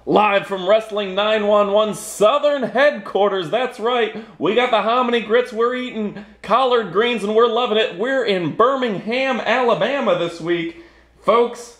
Live from Wrestling 911 Southern Headquarters, that's right. We got the hominy grits, we're eating collard greens, and we're loving it. We're in Birmingham, Alabama this week. Folks,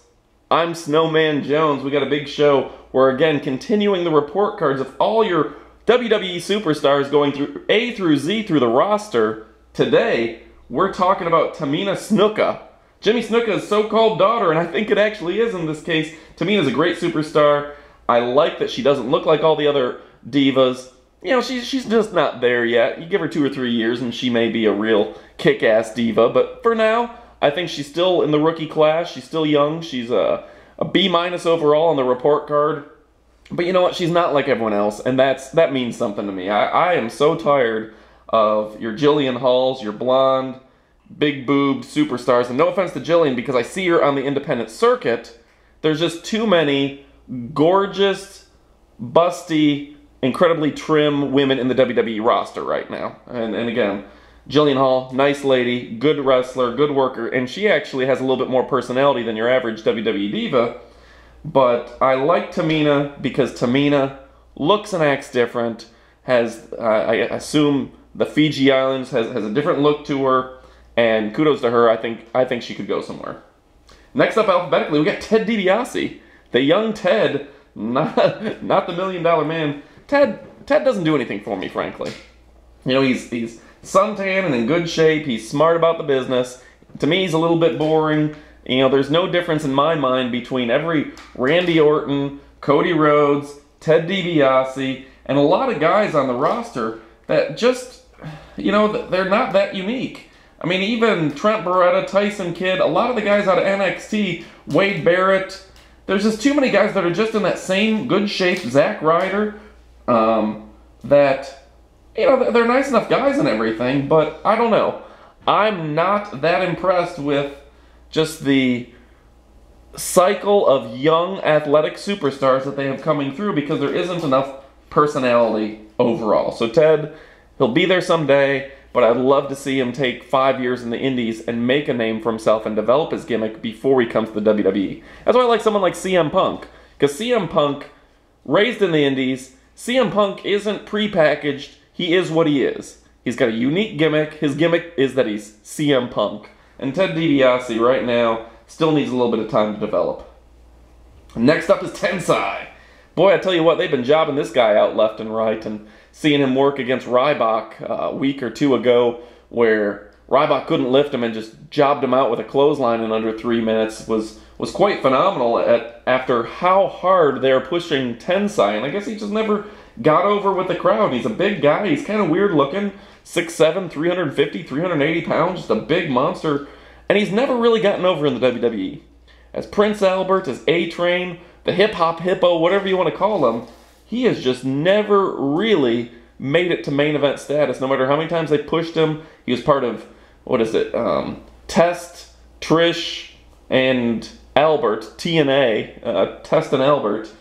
I'm Snowman Jones. We got a big show. We're again continuing the report cards of all your WWE superstars going through A through Z through the roster. Today, we're talking about Tamina Snuka. Jimmy Snuka's so-called daughter, and I think it actually is in this case. Tamina's a great superstar. I like that she doesn't look like all the other divas. You know, she's just not there yet. You give her 2 or 3 years and she may be a real kick-ass diva. But for now, I think she's still in the rookie class. She's still young. She's a B- overall on the report card. But you know what? She's not like everyone else, and that means something to me. I am so tired of your Jillian Halls, your blonde, big-boobed superstars. And no offense to Jillian, because I see her on the independent circuit. There's just too many gorgeous, busty, incredibly trim women in the WWE roster right now. And again, Jillian Hall, nice lady, good wrestler, good worker, and she actually has a little bit more personality than your average WWE diva. But I like Tamina because Tamina looks and acts different, has, I assume, the Fiji Islands, has a different look to her, and kudos to her. I think she could go somewhere. Next up alphabetically, we got Ted DiBiase. The young Ted, not the $1 million man. Ted doesn't do anything for me, frankly. You know, he's suntan and in good shape. He's smart about the business. To me, he's a little bit boring. You know, there's no difference in my mind between every Randy Orton, Cody Rhodes, Ted DiBiase, and a lot of guys on the roster that just, you know, they're not that unique. I mean, even Trent Beretta, Tyson Kidd, a lot of the guys out of NXT, Wade Barrett. There's just too many guys that are just in that same good shape, Zack Ryder, that, you know, they're nice enough guys and everything, but I don't know. I'm not that impressed with just the cycle of young athletic superstars that they have coming through because there isn't enough personality overall. So Ted, he'll be there someday, but I'd love to see him take 5 years in the Indies and make a name for himself and develop his gimmick before he comes to the WWE. That's why I like someone like CM Punk. Because CM Punk, raised in the Indies, CM Punk isn't prepackaged. He is what he is. He's got a unique gimmick. His gimmick is that he's CM Punk. And Ted DiBiase right now still needs a little bit of time to develop. Next up is Tensai. Boy, I tell you what, they've been jobbing this guy out left and right, and seeing him work against Ryback a week or two ago where Ryback couldn't lift him and just jobbed him out with a clothesline in under 3 minutes was quite phenomenal after how hard they're pushing Tensai. And I guess he just never got over with the crowd. He's a big guy. He's kind of weird looking. 6'7", 350, 380 pounds, just a big monster. And he's never really gotten over in the WWE. As Prince Albert, as A-Train, the hip-hop hippo, whatever you want to call him, he has just never really made it to main event status. No matter how many times they pushed him, he was part of, what is it, Test, Trish, and Albert, TNA, Test and Albert,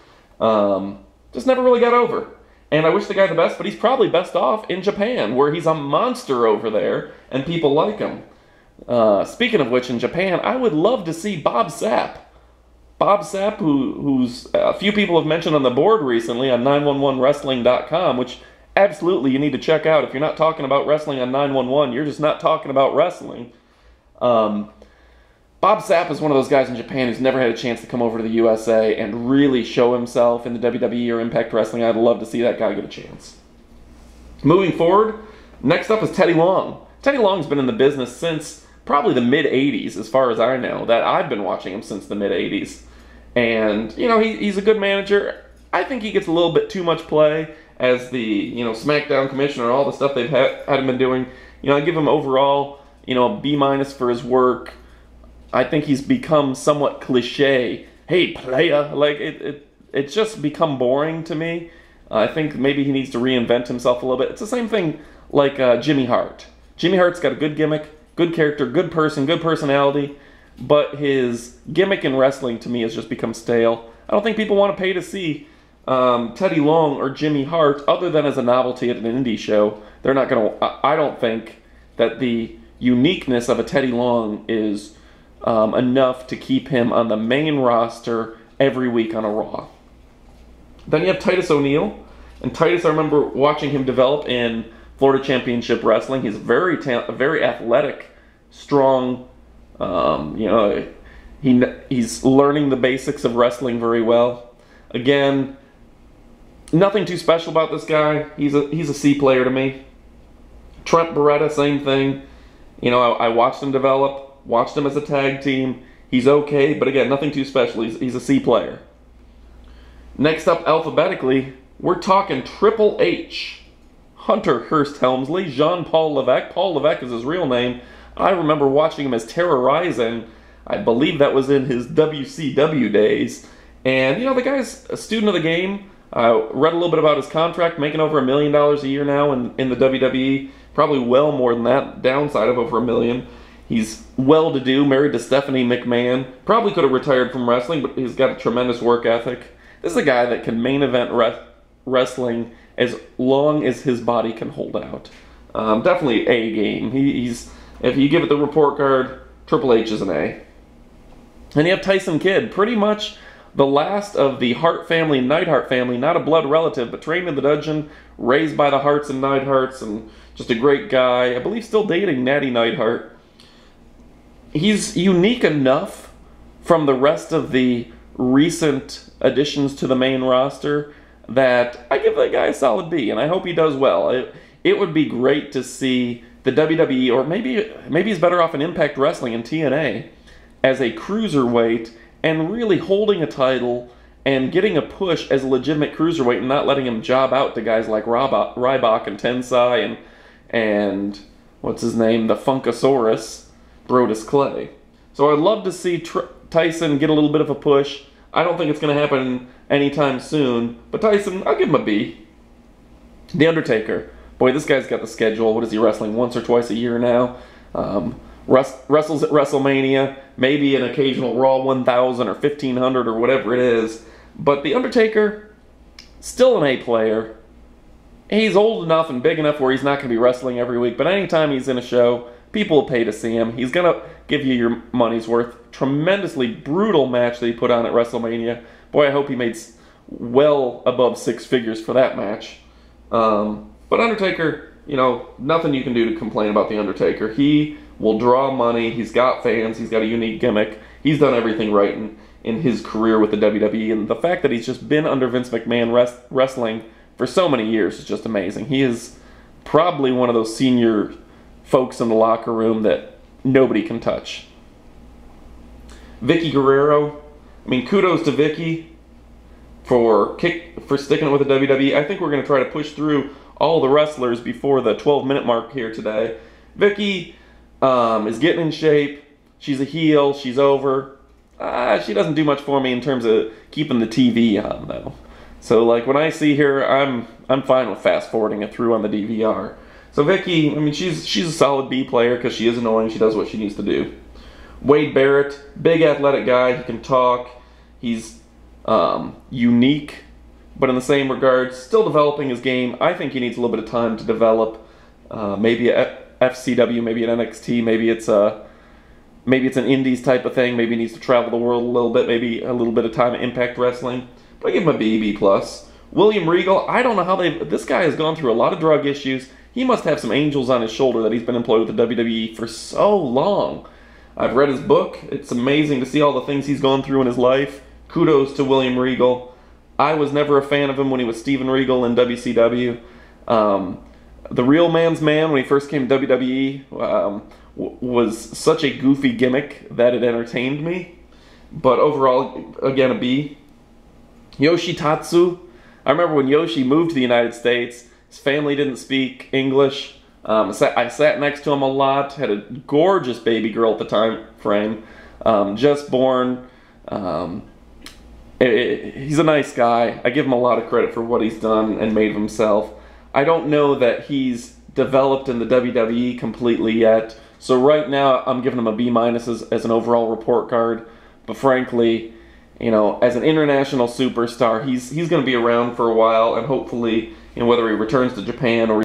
just never really got over. And I wish the guy the best, but he's probably best off in Japan, where he's a monster over there, and people like him. Speaking of which, in Japan, I would love to see Bob Sapp. Bob Sapp, who's a few people have mentioned on the board recently on 911Wrestling.com, which absolutely you need to check out. If you're not talking about wrestling on 911, you're just not talking about wrestling. Bob Sapp is one of those guys in Japan who's never had a chance to come over to the USA and really show himself in the WWE or Impact Wrestling. I'd love to see that guy get a chance. Moving forward, next up is Teddy Long. Teddy Long's been in the business since probably the mid-'80s, as far as I know. That I've been watching him since the mid-'80s. And, you know, he's a good manager. I think he gets a little bit too much play as the, you know, SmackDown commissioner, all the stuff they've had him been doing. You know, I give him overall, you know, a B- for his work. I think he's become somewhat cliche. Hey, playa. Like, it's just become boring to me. I think maybe he needs to reinvent himself a little bit. It's the same thing like Jimmy Hart. Jimmy Hart's got a good gimmick, good character, good person, good personality, but his gimmick in wrestling to me has just become stale. I don't think people want to pay to see Teddy Long or Jimmy Hart other than as a novelty at an indie show. They're not going to... I don't think that the uniqueness of a Teddy Long is enough to keep him on the main roster every week on a Raw. Then you have Titus O'Neil. And Titus, I remember watching him develop in Florida Championship Wrestling. He's very athletic, strong. He's learning the basics of wrestling very well. Again, nothing too special about this guy. He's a C player to me. Trent Beretta, same thing. I watched him develop, watched him as a tag team. He's okay, but again, nothing too special. He's a C player. Next up, alphabetically, we're talking Triple H. Hunter Hearst Helmsley, Jean-Paul Levesque. Paul Levesque is his real name. I remember watching him as Terrorizing. I believe that was in his WCW days. And, the guy's a student of the game. I read a little bit about his contract, making over $1 million a year now in the WWE. Probably well more than that, downside of over $1 million. He's well-to-do, married to Stephanie McMahon. Probably could have retired from wrestling, but he's got a tremendous work ethic. This is a guy that can main event wrestling as long as his body can hold out. Definitely A game. If you give it the report card, Triple H is an A. And you have Tyson Kidd, pretty much the last of the Hart family, Neidhart family, not a blood relative, but trained in the dungeon, raised by the Harts and Neidharts, and just a great guy. I believe still dating Natty Neidhart. He's unique enough from the rest of the recent additions to the main roster that I give that guy a solid B, and I hope he does well. It would be great to see the WWE, or maybe he's better off in Impact Wrestling and TNA, as a cruiserweight and really holding a title and getting a push as a legitimate cruiserweight and not letting him job out to guys like Ryback and Tensai and what's his name, the Funkasaurus, Brodus Clay. So I'd love to see Tyson get a little bit of a push. I don't think it's going to happen anytime soon, but Tyson, I'll give him a B. The Undertaker. Boy, this guy's got the schedule. What is he wrestling, once or twice a year now? Wrestles at WrestleMania, maybe an occasional Raw 1000 or 1500 or whatever it is. But The Undertaker, still an A player. He's old enough and big enough where he's not going to be wrestling every week, but anytime he's in a show, people will pay to see him. He's going to give you your money's worth. Tremendously brutal match that he put on at WrestleMania. Boy, I hope he made well above 6 figures for that match. But Undertaker, nothing you can do to complain about The Undertaker. He will draw money. He's got fans. He's got a unique gimmick. He's done everything right in his career with the WWE. And the fact that he's just been under Vince McMahon wrestling for so many years is just amazing. He is probably one of those senior folks in the locker room that nobody can touch. Vicky Guerrero. Kudos to Vicky for sticking it with the WWE. I think we're going to try to push through all the wrestlers before the 12-minute mark here today. Vicky is getting in shape. She's a heel. She's over. She doesn't do much for me in terms of keeping the TV on, though. So, when I see her, I'm fine with fast-forwarding it through on the DVR. So Vicky, she's a solid B player because she is annoying. She does what she needs to do. Wade Barrett, big athletic guy. He can talk. He's unique, but in the same regard, still developing his game. I think he needs a little bit of time to develop. Maybe at FCW, maybe at NXT, maybe it's an Indies type of thing. Maybe he needs to travel the world a little bit. Maybe a little bit of time at Impact Wrestling. But I give him a B, B+. William Regal, I don't know how this guy has gone through a lot of drug issues. He must have some angels on his shoulder that he's been employed with the WWE for so long. I've read his book. It's amazing to see all the things he's gone through in his life. Kudos to William Regal. I was never a fan of him when he was Steven Regal in WCW. The Real Man's Man, when he first came to WWE, was such a goofy gimmick that it entertained me. But overall, again, a B. Yoshi Tatsu. I remember when Yoshi moved to the United States, his family didn't speak English. I sat next to him a lot, had a gorgeous baby girl at the time frame, just born. He's a nice guy. I give him a lot of credit for what he's done and made of himself. I don't know that he's developed in the WWE completely yet. So right now, I'm giving him a B- as an overall report card. But frankly, as an international superstar, he's going to be around for a while, and hopefully, whether he returns to Japan or